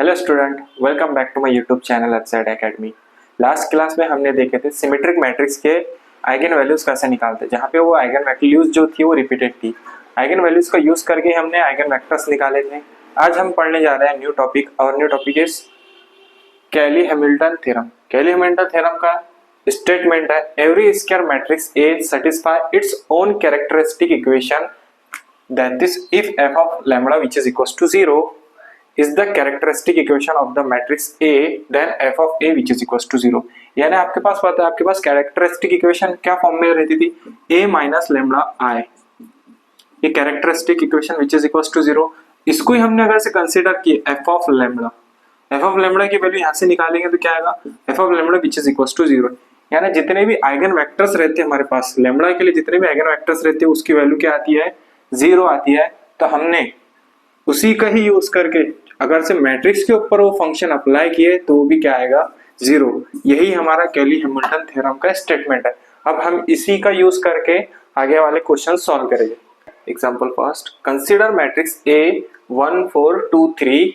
Hello student, welcome back to my YouTube channel HZ academy. Last class में हमने देखे थे सिमेट्रिक मैट्रिक्स के आइगन वैल्यूज कैसे निकालते, जहाँ पे वो आइगन वैल्यूज जो थी वो रिपीटेड थी। आइगन वैल्यूज का यूज करके हमने आइगन वेक्टर्स निकाले थे। आज हम पढ़ने जा रहे हैं न्यू टॉपिक, और new topic is Cayley Hamilton theorem. Cayley Hamilton theorem का स्टेटमेंट है every square matrix A satisfy its own characteristic equation that is if F of lambda which is equals to 0 is the characteristic equation of the matrix A then f of A which is equals to 0। यानी आपके पास पता है, आपके पास characteristic equation क्या form में रहती थी, A minus lambda I। ये characteristic equation which is equals to 0, इसको ही हमने अगर से कंसीडर किए f of lambda, f of lambda की वैल्यू यहाँ से निकालेंगे तो क्या आएगा, f of lambda which is equals to 0। यानी जितने भी आइगन वेक्टर्स रहते हैं हमारे पास लैम्बडा के लिए, जितने भी आइगन वेक्टर्स रहते हैं उसकी वैल्यू क्या आती है, 0 आती है। तो हमने उसी का ही यूज करके अगर से मैट्रिक्स के ऊपर वो फंक्शन अप्लाई किए तो वो भी क्या आएगा, 0। यही हमारा कैली-हैमिल्टन थ्योरम का स्टेटमेंट है। अब हम इसी का यूज करके आगे वाले क्वेश्चन सॉल्व करेंगे। Example first, consider matrix A 1 4 2 3,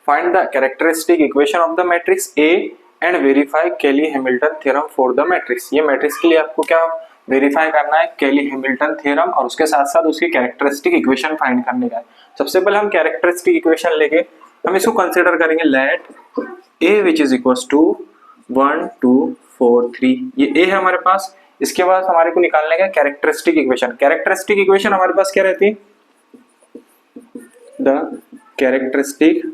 find the characteristic equation of the matrix A and verify Cayley Hamilton theorem for the matrix. ये मैट्रिक्स के लिए आपको क्या वेरीफाई करना है, कैली-हैमिल्टन थ्योरम, और उसके साथ साथ उसकी कैरेक्टरिस्टिक इक्वेशन फाइंड करने का है। सबसे पहले हम कैरेक्टरिस्टिक इक्वेशन लेके हम इसको कंसीडर करेंगे, let A which is equals to 1 2 4 3। ये A है हमारे पास। इसके बाद हमारे को निकालने का कैरेक्टरिस्टिक इक्वेशन। कैरेक्टरिस्टिक इक्वेशन हमारे पास क्या रहती है, the characteristic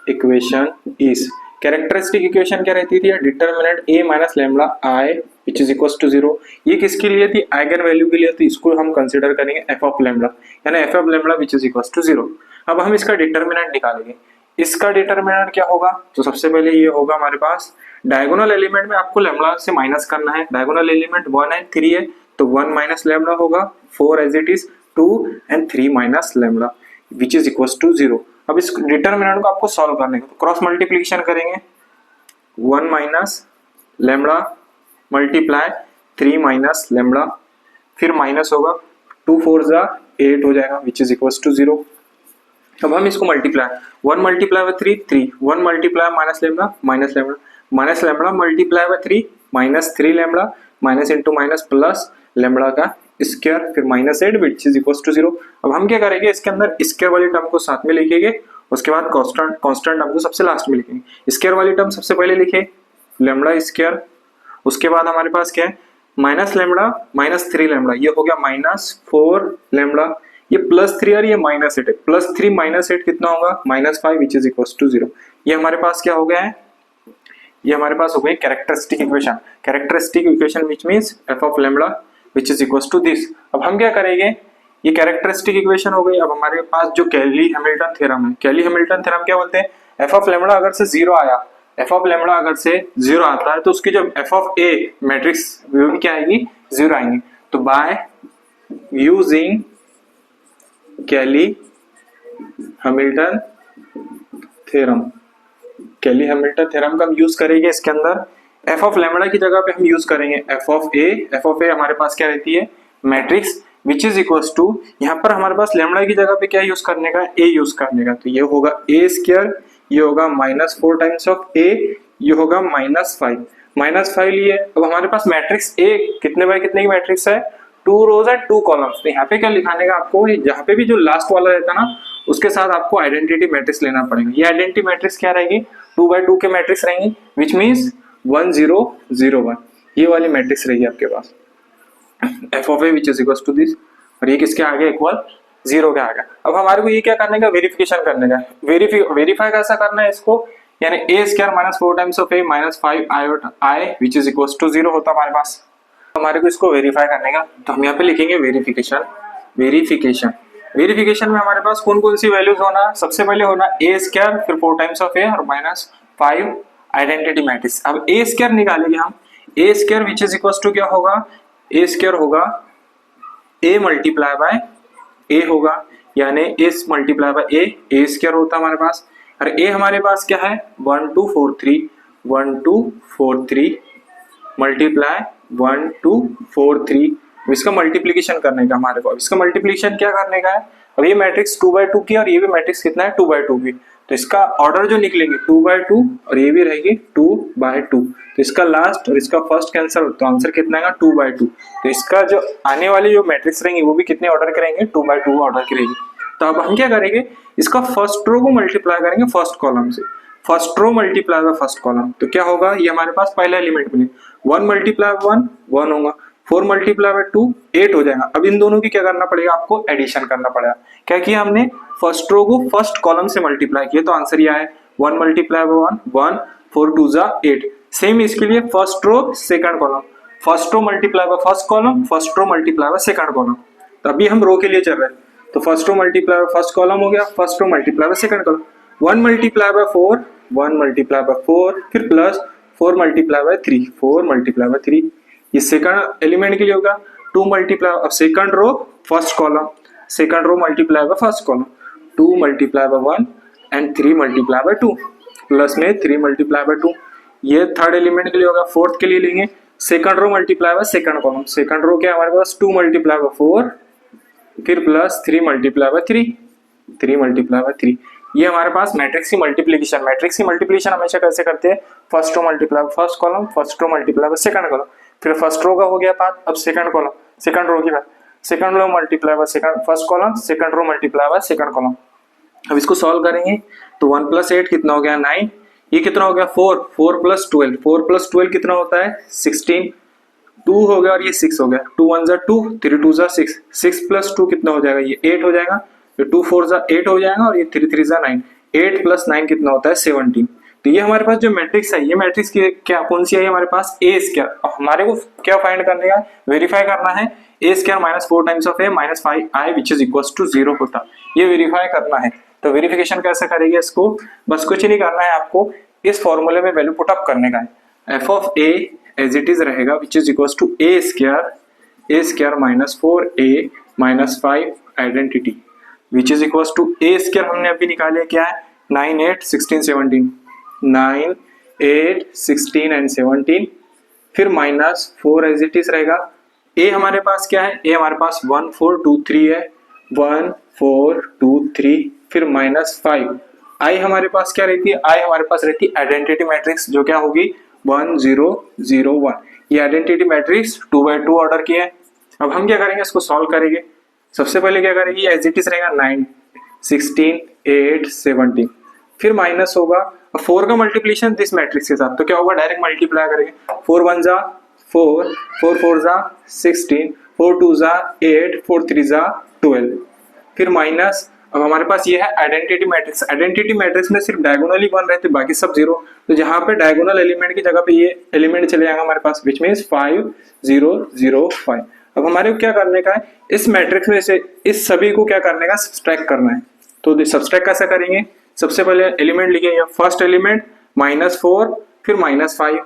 equation is, characteristic equation क्या रहती थी, determinant A minus lambda I which is equals to 0। ये किसके लिए थी, आइगन वैल्यू के लिए। तो इसको हम कंसीडर करेंगे f ऑफ लैम्बडा, यानी f of lambda which is equals to 0। अब हम इसका डिटरमिनेंट निकालेंगे। इसका डिटरमिनेंट क्या होगा, तो सबसे पहले ये होगा हमारे पास डायगोनल एलिमेंट में आपको लैम्बडा से माइनस करना है। डायगोनल एलिमेंट 1 एंड 3 है, तो 1 माइनस लैम्बडा होगा, 4 as it is, 2 and 3 minus lambda which is equals to 0। अब इस डिटरमिनेंट को आपको सॉल्व करने का, तो क्रॉस मल्टीप्लिकेशन करेंगे, 1 minus lambda multiply 3 minus lambda, फिर माइनस होगा, 2 4 जा 8 हो जाएगा which is equals to 0। अब हम इसको multiply, 1 multiply by 3 3, 1 multiply minus lambda minus lambda multiply by 3 minus 3 lambda, minus into minus plus lambda का स्क्वायर, फिर minus 8 which is equals to 0। अब हम क्या करेंगे, इसके अंदर स्क्वायर वाली टर्म को साथ में लिखेंगे, उसके बाद कांस्टेंट टर्म को सबसे लास्ट में लिखेंगे। स्क्वायर वाली टर्म सबसे पहले लिखे, लैम्बडा स्क्वायर, उसके बाद हमारे पास क्या है, माइनस लैम्बडा माइनस 3 लैम्बडा, ये हो गया माइनस 4 लैम्बडा, ये प्लस 3 और ये माइनस 8 है, प्लस 3 माइनस 8 कितना होगा, minus 5 which is equals to 0। ये हमारे पास क्या हो गया है, ये हमारे पास हो गई characteristic equation. Characteristic equation which means f of lambda which is equals to this। अब हम क्या करेंगे, ये कैरेक्टरिस्टिक इक्वेशन हो गई। अब हमारे पास जो कैली-हैमिल्टन थ्योरम है, कैली-हैमिल्टन थ्योरम क्या बोलते हैं, f ऑफ लैम्बडा अगर से 0 आया, f ऑफ लैम्बडा अगर से 0 आता है तो उसकी जब f ऑफ A मैट्रिक्स वो भी क्या आएगी, 0 आएंगे। तो by using कैली-हैमिल्टन theorem, Cayley Hamilton theorem का हम यूज करेंगे। इसके अंदर f ऑफ लैम्बडा की जगह पे हम यूज करेंगे f of A। f of A हमारे पास क्या रहती है, matrix which is equals to, यहाँ पर हमारे पास लैम्बडा की जगह पे क्या यूज करने का, A यूज करने का। तो ये होगा A स्क्वायर, ये होगा माइनस 4 टाइम्स ऑफ A, ये होगा माइनस 5 लिए। अब हमारे पास मैट्रिक्स A कितने बाय कितने की मैट्रिक्स है, 2 रोज एंड 2 कॉलम्स। तो यहाँ पे क्या लिखाने का आपको, जहाँ पे भी जो लास्ट वाला रहता ना उसके साथ आपको आइडेंटिटी मैट्रिक्स लेना पड़ेगा। ये आइडेंटिटी मैट्रिक्स क्या रहेगी, 2 बाय 2 के मैट्रिक्स रहेंगी विच मीन्स 1 0 0 1, ये वाली मैट्रिक्स रहेगी आपके पास f of A which is equals to this, और ये किसके आगे इक्वल 0 के आगे। अब हमारे को ये क्या करने का, वेरिफिकेशन करने का। वेरीफाई कैसा करना है इसको, यानी A square minus 4 times of A minus 5 I which is equals to 0 होता हमारे पास। हमारे को इसको वेरीफाई करने का, तो हम यहाँ पे लिखेंगे वेरिफिकेशन में हमारे पास कौन कौन सी वैल्यूज होना, सबसे पहले होना A स्क्वायर, फिर 4 टाइम्स ऑफ A और माइनस 5 आइडेंटिटी मैट्रिक्स। अब A स्क्वायर निकालेंगे हम, A square which is equals to क्या होगा, A स्क्वायर होगा A मल्टीप्लाई बाय A होगा, यानी A multiply by A square होता है हमारे पास। और A हमारे पास क्या है, 1 2 4 3 मल्टीप्लाई 1 2 4 3 इसका मल्टीप्लीकेशन करने का हमारे को, इसका मल्टीप्लीकेशन क्या करने का है, अब ये मैट्रिक्स 2/2 की और ये भी मैट्रिक्स कितना है 2/2 की, तो इसका ऑर्डर जो निकलेंगे 2/2 और ये भी रहेगी 2/2, तो इसका लास्ट और इसका फर्स्ट कैंसिल, तो आंसर कितना आएगा 2/2। तो इसका जो आने वाली जो मैट्रिक्स रहेंगी वो भी कितने ऑर्डर करेंगे 2/2 ऑर्डर करेगी। तो अब हम क्या करेंगे, इसका फर्स्ट रो को मल्टीप्लाई करेंगे फर्स्ट कॉलम से, first row multiply by first column, तो क्या होगा, ये हमारे पास पहला एलिमेंट मिले 1 मल्टीप्लाई 1 1 होगा, 4 मल्टीप्लाई बाय 2 8 हो जाएगा। अब इन दोनों की क्या करना पड़ेगा, आपको एडिशन करना पड़ेगा। क्या किया हमने, फर्स्ट रो को फर्स्ट कॉलम से मल्टीप्लाई किया, तो आंसर ये आया 1 मल्टीप्लाई बाय 1 1 4 2 जा 8। सेम इसके लिए first row second column, first row multiply by first column, first row multiply by second column. तो अभी हम रो के लिए चल रहे हैं, तो first row multiply by first column हो गया, first row multiply by second column, 1 multiply by 4 1 multiply by 4, फिर plus 4 multiply by 3 4 multiply by 3, ये सेकंड एलिमेंट के लिए होगा 2 मल्टीप्लाई, अब second row first column, second row multiply by first column, 2 multiply by 1 and 3 multiply by 2, plus में 3 multiply by 2, ये third element के लिए होगा। फोर्थ के लिए लेंगे second row multiply by second column, second row क्या हमारे पास 2 मल्टीप्लाई बाय 4, फिर plus 3 multiply by 3 3 multiply by 3, ये हमारे पास मैट्रिक्स की मल्टीप्लिकेशन। मैट्रिक्स की मल्टीप्लिकेशन हमेशा कैसे करते हैं, first row multiply by first column, first row multiply by second column, फिर फर्स्ट रो का हो गया बात, अब सेकंड कॉलम, सेकंड रो की बात, second row multiply by second first column, second row multiply by second column. अब इसको सॉल्व करेंगे तो 1 + 8 कितना हो गया 9, ये कितना हो गया 4 4 + 12 4 + 12 कितना होता है 16, 2 हो गया और ये 6 हो गया, 2 1 जा 2 3 2 जा 6 6 + 2 कितना हो जाएगा, ये 8 हो जाएगा, तो 2 4 जा 8 हो जाएगा और ये 3 3 जा 9, 8 + 9 कितना होता है 17। तो ये हमारे पास जो मैट्रिक्स है, ये मैट्रिक्स की क्या कौन सी है हमारे पास ए स्क्वायर। अब हमारे को क्या फाइंड करने का, वेरीफाई करना है A square -4 times of A -5i which is equal to 0 होता, ये वेरीफाई करना है। तो वेरिफिकेशन कैसे करेंगे इसको, बस कुछ नहीं करना है आपको, इस फॉर्मूले में वैल्यू पुट अप करने का है, F of A as it is रहेगा which is equal to A square -4a -5 identity which is equal to A square हमने अभी निकाले क्या है 9 8 16 17 9 8 16 एंड 17, फिर -4 एज इट इज रहेगा। ए हमारे पास क्या है, ए हमारे पास 1 4 2 3 है, 1 4 2 3, फिर -5। आई हमारे पास क्या रहती है, आई हमारे पास रहती है आइडेंटिटी मैट्रिक्स जो क्या होगी 1 0 0 1, ये आइडेंटिटी मैट्रिक्स 2/2 ऑर्डर की है। अब हम क्या करेंगे, इसको सॉल्व करेंगे। सबसे पहले क्या करेंगे, एज इट इज रहेगा 9 16 8 17, फिर माइनस होगा 4 का मल्टीप्लिकेशन दिस मैट्रिक्स के साथ, तो क्या होगा डायरेक्ट मल्टीप्लाई करेंगे, 4 1 जा 4 4 4 जा 16 4 2 जा 8 4 3 जा 12, फिर माइनस। अब हमारे पास ये है आइडेंटिटी मैट्रिक्स, आइडेंटिटी मैट्रिक्स में सिर्फ डायगोनल ही 1 रहते बाकी सब 0, तो जहां पे डायगोनल एलिमेंट की जगह पे ये एलिमेंट चले जाएगा हमारे पास विच मींस 5 0 0 5। अब हमारे को क्या करने का है, इस मैट्रिक्स में से इस सभी को क्या करने का सब्सट्रैक्ट करना है, तो सब्सट्रैक्ट कैसे करेंगे, सबसे पहले एलिमेंट लिखेंगे, फर्स्ट एलिमेंट -4 फिर -5,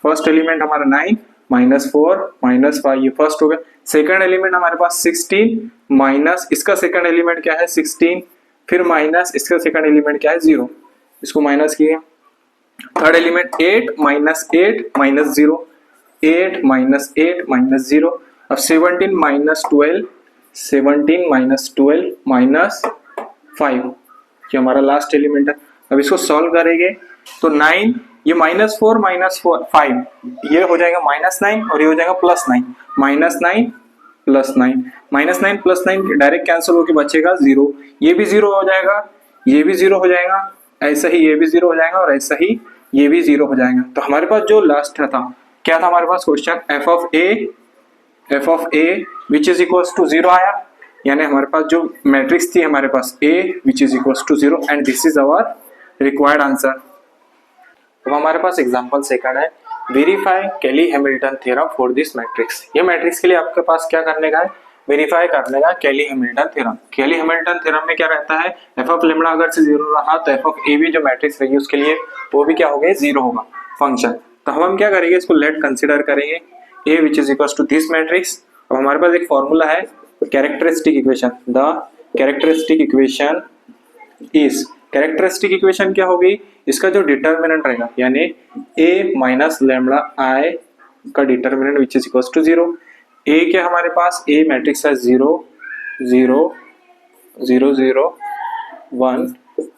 फर्स्ट एलिमेंट हमारा 9 -4 -5 ये फर्स्ट हो गया, सेकंड एलिमेंट हमारे पास 16 माइनस इसका सेकंड एलिमेंट क्या है 16, फिर माइनस इसका सेकंड एलिमेंट क्या है 0, इसको माइनस किए, थर्ड एलिमेंट 8 -8 -0 8 -8 -0, अब 17 -12 17 -12 -5 ये हमारा लास्ट एलिमेंट है। अब इसको सॉल्व करेंगे तो 9 ये -4 -5 ये हो जाएगा -9 और ये हो जाएगा +9 -9 +9 +9 डायरेक्ट कैंसिल होकर बचेगा 0, ये भी 0 हो जाएगा, ये भी 0 हो जाएगा, ऐसा ही ये भी 0 हो जाएगा और ऐसा ही ये भी 0 हो जाएगा। तो हमारे पास जो लास्ट था क्या था हमारे पास question, F of A which is equal to 0 आया, यानी हमारे पास जो मैट्रिक्स थी हमारे पास A which is equal to 0 and this is our required answer. अब हमारे पास एग्जांपल सेकंड है, verify Cayley Hamilton theorem for this matrix. ये मैट्रिक्स के लिए आपके पास क्या करने का है, वेरीफाई करने का केली हैमिल्टन थ्योरम। केली हैमिल्टन थ्योरम में क्या रहता है, एफ ऑफ लेम्डा अगर से 0 रहा तो एफ ऑफ ए भी जो मैट्रिक्स रहेगी उसके लिए वो भी क्या होगा 0 होगा फंक्शन। तो हम क्या करेंगे, इसको लेट कंसिडर करेंगे A which is equal to this matrix. अब हमारे पास एक फॉर्मूला है characteristic equation, the characteristic equation is, characteristic equation क्या होगी, इसका जो डिटर्मिनेंट रहेगा यानी a - लैम्डा i का determinant which is equal to 0, A के हमारे पास ए मैट्रिक्स है 0 0 0 0 1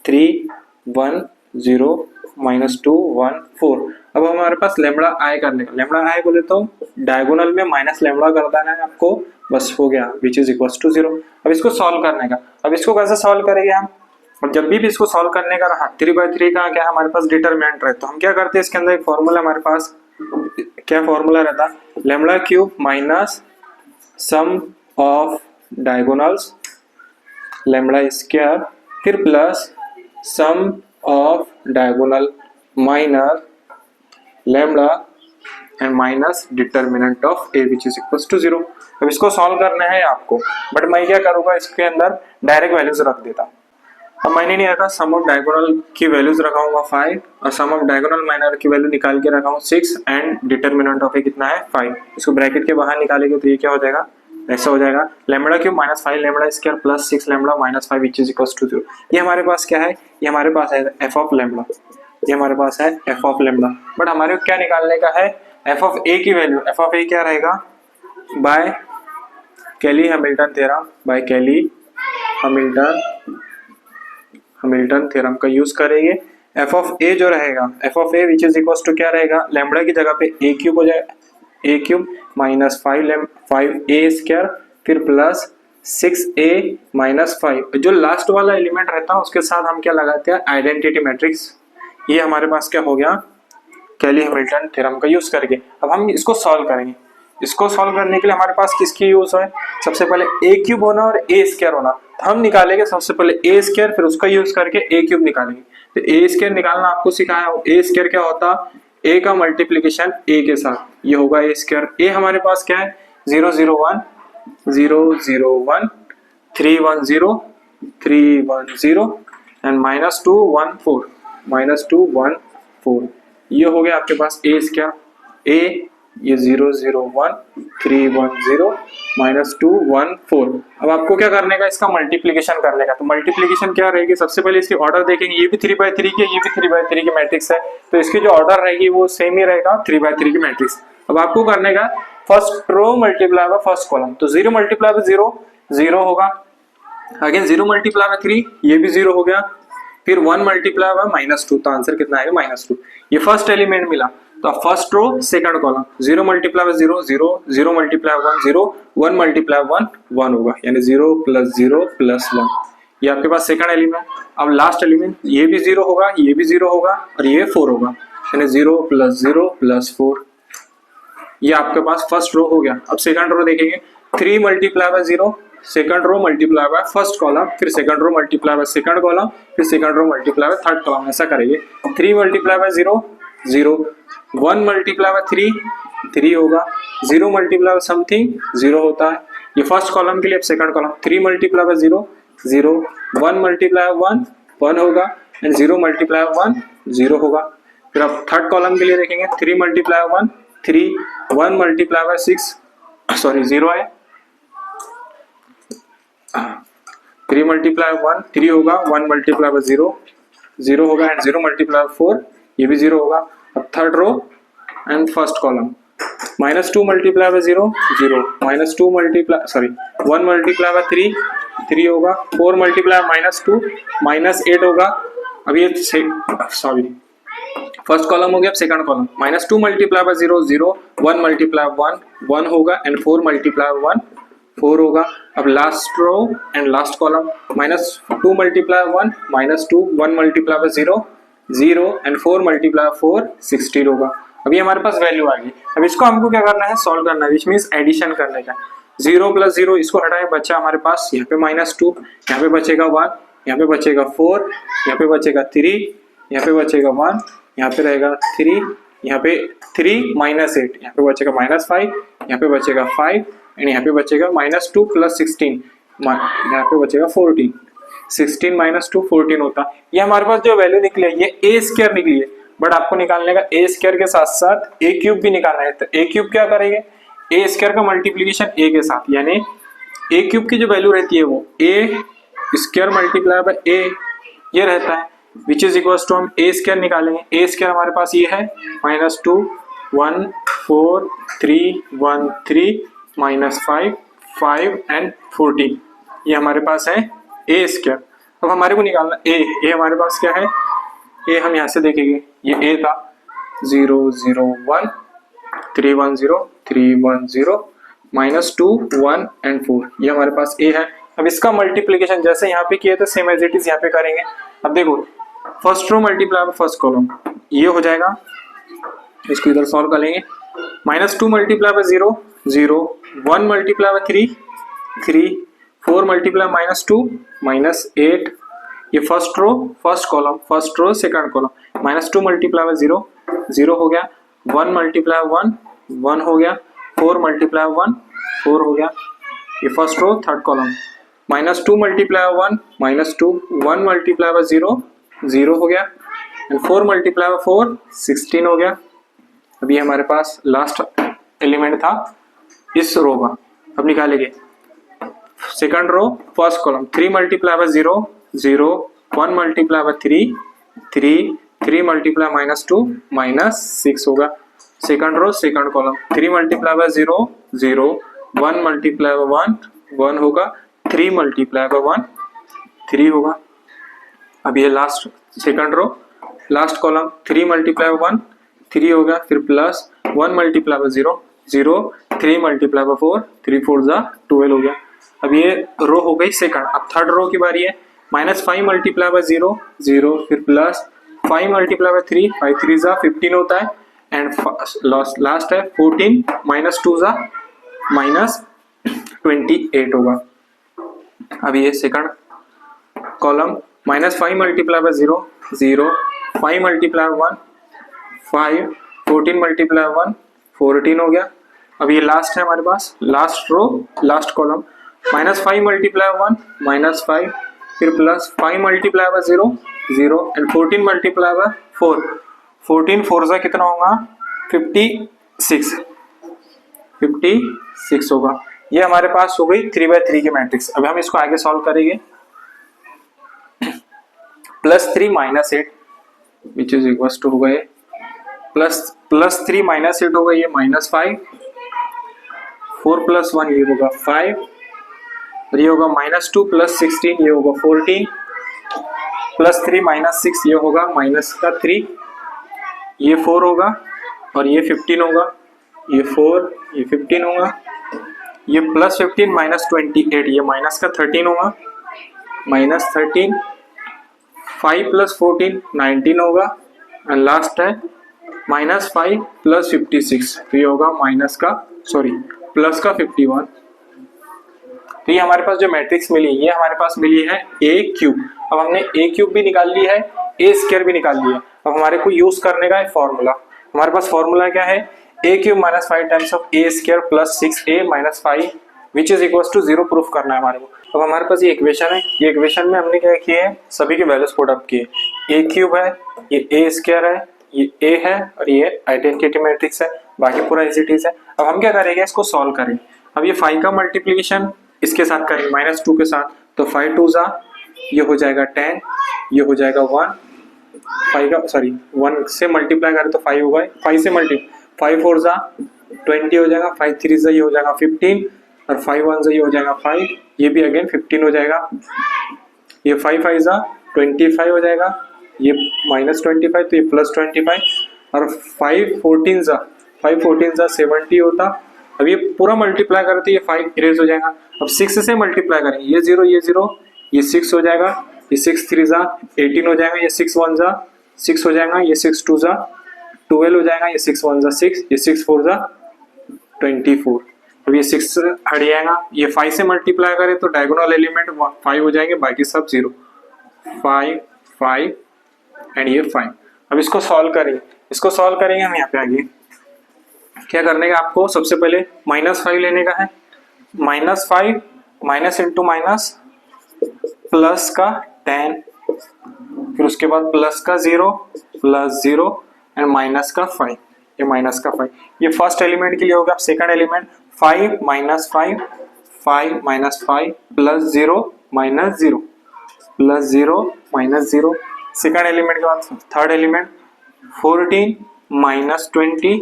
3 1 0 -2 1 4। अब हमारे पास लेमड़ा आई करने का, लेमड़ा आई बोले तो डायगोनल में माइनस लेमड़ा कर देना है आपको, बस हो गया, विच इज इक्वल टू 0। अब इसको सॉल्व करने का, अब इसको कैसे सॉल्व करेंगे हम, और जब भी इसको सॉल्व करने का रहा 3/3 का क्या हमारे पास डिटरमिनेंट रहे, तो हम क्या करते हैं, इसके अंदर एक फॉर्मूला हमारे पास, क्या फॉर्मूला रहता, lambda cube minus sum of diagonals lambda square, फिर plus sum of diagonal minus lambda and minus determinant of A which is equal to 0। अब इसको सॉल्व करना है आपको, बट मैं क्या करूंगा, इसके अंदर डायरेक्ट वैल्यूज रख देता। अब मैंने नहीं रखा, सम ऑफ डायगोनल की वैल्यूज रखाऊंगा 5 और सम ऑफ डायगोनल माइनर की वैल्यू निकाल के रखा हूँ 6 एंड डिटरमिनेंट ऑफ ए कितना है 5। इसको ब्रैकेट के बाहर निकालेंगे तो ये क्या हो जाएगा, ऐसा हो जाएगा, lambda cube minus 5 lambda square plus 6 lambda minus 5 which is equal to 0। ये हमारे पास क्या है, ये हमारे पास है एफ ऑफ लेमड़ा, ये हमारे पास है एफ ऑफ लेमड़ा, बट हमारे को क्या निकालने का है, एफ ऑफ ए की वैल्यू। एफ ऑफ ए क्या रहेगा, by Cayley Hamilton theorem, by Cayley Hamilton theorem का यूज करेंगे। एफ ऑफ ए जो रहेगा, F of A which is equal to क्या रहेगा, लेमड़ा की जगह पे ए क्यूब हो जाएगा, ए क्यूब माइनस 5 ए स्क्वायर फिर प्लस 6a माइनस 5। जो लास्ट वाला एलिमेंट रहता है उसके साथ हम क्या लगाते हैं, आइडेंटिटी मैट्रिक्स। ये हमारे पास क्या हो गया, कैली हैमिल्टन थ्योरम का यूज करके। अब हम इसको सॉल्व करेंगे, इसको सॉल्व करने के लिए हमारे पास किसकी यूज है, सबसे पहले ए क्यूब होना और ए स्क्वायर होना, तो हम निकालेंगे सबसे पहले ए स्क्वायर, फिर उसका यूज करके ए क्यूब निकालेंगे। तो ए स्क्वायर निकालना आपको सिखाया हो, ए स्क्वायर क्या होता, ए का मल्टीप्लीकेशन ए के साथ, ये होगा ए स्क्वायर। ए हमारे पास क्या है 0 0 1 0 0 1 3 1 0 3 1 0 एंड -2 1 4 -2 1 4। ये हो गया आपके पास ए स्क्वायर। ए ये 0 0 1 3 1 0 -2 1 4। अब आपको क्या करने का, इसका मल्टीप्लीकेशन करने का। तो मल्टीप्लीकेशन क्या रहेगी, सबसे पहले इसकी ऑर्डर देखेंगे, ये भी 3/3 की, ये भी 3/3 की मैट्रिक्स है, तो इसकी जो ऑर्डर रहेगी वो सेम ही रहेगा 3/3 की मैट्रिक्स। अब आपको करने का first row multiply by first column, तो 0 मल्टीप्लाई बाय 0 0 होगा, अगेन 0 मल्टीप्लाई बाय 3 ये भी 0 हो गया, फिर 1 मल्टीप्लाई बाय -2, तो आंसर कितना आएगा -2। ये फर्स्ट एलिमेंट मिला, तो first row second column 0 multiply by 0 0 0 multiply 1 0 1 multiply 1 1 होगा, यानी 0 + 0 + 1। ये आपके पास सेकंड एलिमेंट। अब लास्ट एलिमेंट, ये भी 0 होगा, ये भी 0 होगा और ये 4 होगा, यानी 0 + 0 + 4। ये आपके पास फर्स्ट रो हो गया। अब सेकंड रो देखेंगे, 3 multiply by 0 second row multiply by first column, फिर second row multiply by second column, फिर second row multiply by third column, ऐसा करेंगे। 3 मल्टीप्लाई बाय 0 0 1 मल्टीप्लाई बाय 3 3 होगा, 0 मल्टीप्लाई बाय समथिंग 0 होता है, ये फर्स्ट कॉलम के लिए। अब second column 3 multiply by 0 0 1 multiply 1 1 होगा एंड 0 मल्टीप्लाई 1 0 होगा। फिर अब थर्ड कॉलम के लिए देखेंगे, 3 मल्टीप्लाई 1 3 1 मल्टीप्लाई बाय 6 सॉरी 0 है, 3 मल्टीप्लाई 1 3 होगा, 1 मल्टीप्लाई बाय 0 0 होगा एंड 0 मल्टीप्लाई 4 ये भी 0 होगा। अब third row and first column, -2 multiply by 0 0 -2 multiply sorry 1 multiply by 3 3 होगा, 4 मल्टीप्लाई -2 -8 होगा। अब ये सॉरी फर्स्ट कॉलम हो गया। अब second column, -2 multiply by 0 0 1 multiply 1 1 होगा एंड 4 मल्टीप्लाई 1 4 होगा। अब last row and last column, -2 multiply 1 -2 1 multiply by 0 0 and 4 multiply 4 16 होगा। अभी हमारे पास वैल्यू आ गई। अब इसको हमको क्या करना है, सॉल्व करना है, विच मीन्स एडिशन करने का। 0 + 0 इसको हटाए, बचा हमारे पास यहाँ पे -2, यहाँ पे बचेगा 1, यहाँ पे बचेगा 4, यहाँ पे बचेगा 3, यहाँ पे बचेगा 1, यहाँ पे रहेगा 3, यहाँ पे 3 -8, यहाँ पे बचेगा -5, यहाँ पे बचेगा 5 एंड यहाँ पे बचेगा -2 + 16, यहाँ पे बचेगा 14। 16 - 2 14 होता। ये हमारे पास जो वैल्यू निकली है ये ए स्क्वायर निकली है, बट आपको निकालने का ए स्क्वायर के साथ साथ ए क्यूब भी निकालना है। तो ए क्यूब क्या करेंगे, ए स्क्वायर का मल्टीप्लीकेशन ए के साथ, यानी ए क्यूब की जो वैल्यू रहती है वो ए स्क्वायर मल्टीप्लाई बाय ए ये रहता है, विच इज इक्वल टू हम ए स्क्वायर निकालेंगे। ए स्क्वायर हमारे पास ये है -2 1 4 3 1 3 -5, 5 एंड 14, ये हमारे पास है ए स्क्वायर। अब हमारे को निकालना ए हमारे पास क्या है, ए हम यहाँ से देखेंगे, ये ए था 0 0 1 3 1 0 3 1 0 -2 1 एंड 4, ये हमारे पास ए है। अब इसका मल्टीप्लीकेशन जैसे यहाँ पे किए थे सेम एज इट इज यहाँ पे करेंगे। अब देखो first row multiply by first column, ये हो जाएगा, इसको इधर सॉल्व कर लेंगे। -2 multiply by 0 0, 1 multiply by 3 3, 4 multiply -2 -8, ये first row first column, first row second column, -2 multiply by 0 0 हो गया, 1 मल्टीप्लाई 1 1 हो गया, 4 मल्टीप्लाई 1 4 हो गया, ये first row third column, -2 multiply 1 -2, 1 multiply by 0 0 हो गया, एंड 4 मल्टीप्लाई बाय 4 16 हो गया। अब ये हमारे पास लास्ट एलिमेंट था इस रो का। अब निकालेंगे second row first column, 3 multiply by 0 0, 1 multiply by 3 3, 3 multiply -2 -6 होगा। Second row second column, 3 multiply by 0 0, 1 multiply by 1 1 होगा, 3 मल्टीप्लाई बाय 1 3 होगा। अब ये last second row last column, 3 multiply by 1 3 होगा, फिर plus 1 multiply by 0 0, 3 multiply by 4 3 4 जा 12 हो गया। अब ये रो हो गई सेकंड। अब थर्ड रो की बारी है, -5 मल्टीप्लाई बाय 0 0, फिर प्लस 5 मल्टीप्लाई बाय 3 5 3 जा 15 होता है, एंड लास्ट है 14 -2 जा -28 होगा। अब ये second column, -5 multiply by 0 0, 5 multiply 1 5, 14 multiply 1 14 हो गया। अब ये लास्ट है हमारे पास last row last column, -5 multiply 1 -5, फिर plus 5 multiply by 0 0, and 14 multiply by 4 14 4 से कितना होगा 56 56 होगा। ये हमारे पास हो गई 3/3 की मैट्रिक्स। अब हम इसको आगे सॉल्व करेंगे। +3 -8 विच इज इक्वल टू हो गए +3 -8 होगा, ये -5, 4 + 1 ये होगा 5, और ये होगा -2 + 16 ये होगा 14, +3 -6 ये होगा -3, ये 4 होगा, और ये 15 होगा, ये 4 ये 15 होगा, ये +15 -28 ये -13 होगा, -13, 5 + 14 19 होगा, एंड लास्ट है -5 + 56 तो ये होगा प्लस का 51। तो ये हमारे पास जो मैट्रिक्स मिली ये हमारे पास मिली है A3। अब हमने A3 भी निकाल ली है, A² भी निकाल ली है। अब हमारे को यूज करने का है फॉर्मूला। हमारे पास फॉर्मूला क्या है, A³ - 5 times of A² + 6A - 5 which is equal to 0 proof करना है हमारे को। अब हमारे पास ये इक्वेशन है, ये इक्वेशन में हमने क्या किए हैं, सभी के वैल्यूज पुट अप किए। A³ है, ये A² है, ये A है, और ये आइडेंटिटी मैट्रिक्स है, बाकी पूरा एज इट इज है। अब हम क्या करेंगे, इसको सॉल्व करेंगे। अब ये 5 का मल्टीप्लीकेशन इसके साथ करेंगे -2 के साथ, तो 5 2 जा ये हो जाएगा 10, ये हो जाएगा 1, 1 से मल्टीप्लाई करें तो 5 होगा, 5 से 5 4 जा 20 हो जाएगा, 5 3 जा ये हो जाएगा 15, और 5 1 जा ये हो जाएगा 5, ये भी अगेन 15 हो जाएगा, ये 5 5 जा 25 हो जाएगा, ये -25 तो ये +25, और 5 14 जा 70 होता। अब ये पूरा मल्टीप्लाई करें तो ये 5 इरेज हो जाएगा। अब 6 से मल्टीप्लाई करेंगे, ये 0 ये 6 हो जाएगा, ये 6 3 जा 18 हो जाएगा, ये 6 1 जा 6 हो जाएगा, ये 6 2 जा 12 हो जाएगा, ये 6 1 जा 6, ये 6 4 जा 24। अब ये 6 हट जाएगा, ये 5 से मल्टीप्लाई करें तो डायगोनल एलिमेंट 5 हो जाएंगे, बाकी सब 0, 5 5 एंड ये 5। अब इसको सॉल्व करेंगे हम। यहाँ पे आगे क्या करने का आपको, सबसे पहले -5 लेने का है, -5 माइनस इंटू माइनस प्लस का 10, फिर उसके बाद प्लस का 0 प्लस 0 एंड माइनस का 5, ये माइनस का 5, ये फर्स्ट एलिमेंट के लिए होगा। Second element 5 minus 5 5 minus 5 plus 0 minus 0 plus 0 minus 0। Second element के बाद थर्ड एलिमेंट 14 माइनस 20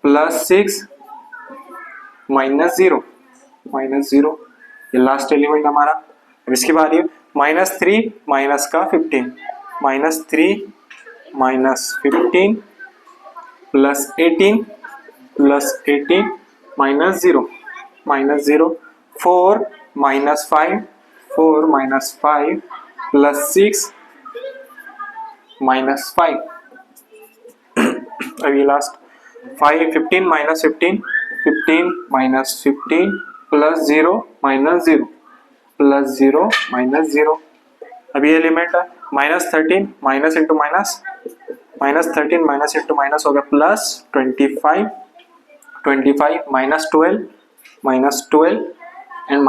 प्लस 6 -0 -0, ये लास्ट एलिमेंट हमारा। अब इसकी बारी है -3 माइनस का 15, -3 -15 +18 +18 -0 -0, 4 -5 4 -5 +6 -5। अभी लास्ट 5 15 -15 15 -15 +0 -0 +0 -0। अभी एलिमेंट है -13 minus into minus -13 minus into minus हो गया +25 25 -12 एंड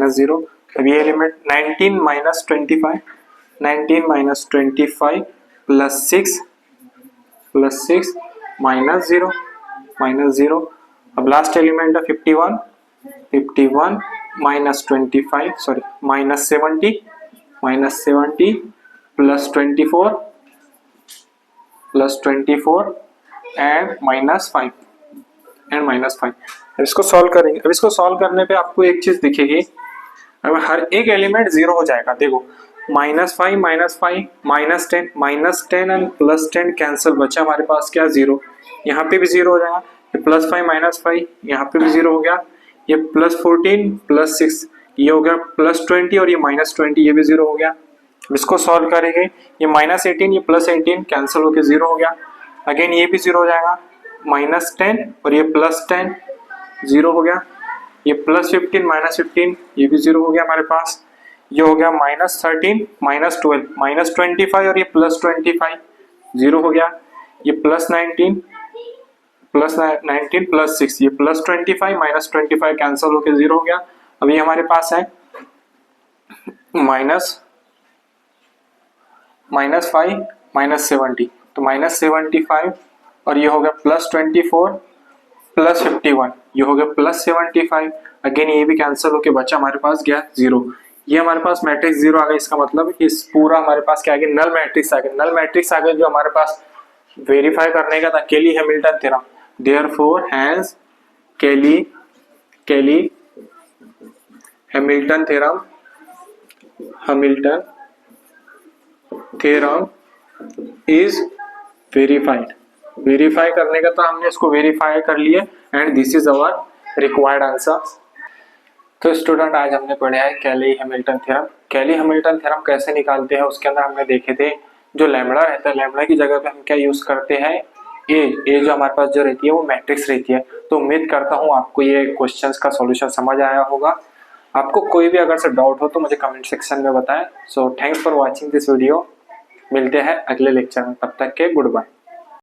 -0 अभी एलिमेंट 19 -25 19 -25 +6 -0 अब लास्ट एलिमेंट है 51 -25 सॉरी -70 +24 एंड -5 अब इसको सॉल्व करेंगे। अब इसको सॉल्व करने पे आपको एक चीज दिखेगी, अब हर एक एलिमेंट 0 हो जाएगा। देखो -5 -10 एंड +10 कैंसिल, बचा हमारे पास क्या 0, यहाँ पे भी 0 हो जाएगा। ये +5 -5 यहाँ पे भी 0 हो गया, ये +14 +6 ये हो गया +20 और ये -20 ये भी 0 हो गया। इसको सॉल्व करेंगे, ये -18 ये +18 कैंसिल होके 0 हो गया। अगेन ये भी 0 हो जाएगा, -10 और ये +10 0 हो गया, ये +15 -15 ये भी 0 हो गया हमारे पास। ये हो गया -13 -12 -25 और ये +25 0 हो गया, ये +19 +6 ये +25 -25 कैंसिल होके 0 हो गया। अभी हमारे पास है -5 -70, तो -75 और ये हो गया +24 +51 ये हो गया +75। अगेन ये भी कैंसिल होके बचा हमारे पास गया 0। ये हमारे पास मैट्रिक्स 0 आ गया, इसका मतलब इस पूरा हमारे पास क्या आ गया, नल मैट्रिक्स आ गया। नल मैट्रिक्स आ गया जो हमारे पास वेरीफाई करने का था, केली हैमिल्टन थ्योरम। देयरफॉर हैंस केली Hamilton theorem is verified. Verify करने का था, हमने इसको वेरीफाई कर लिए and this is our required answer. तो स्टूडेंट आज हमने पढ़ा है केली हैमिल्टन थ्योरम। केली हैमिल्टन थ्योरम कैसे निकालते हैं उसके अंदर हमने देखे थे, जो लैम्बडा रहता है लैम्बडा की जगह पे हम क्या यूज करते हैं, ए जो हमारे पास जो रहती है वो मैट्रिक्स रहती है। तो उम्मीद करता हूँ आपको ये क्वेश्चंस का सॉल्यूशन समझ आया होगा। आपको कोई भी अगर से डाउट हो तो मुझे कमेंट सेक्शन में बताएं। So thanks for watching this video, मिलते हैं अगले लेक्चर में, तब तक के गुड बाय।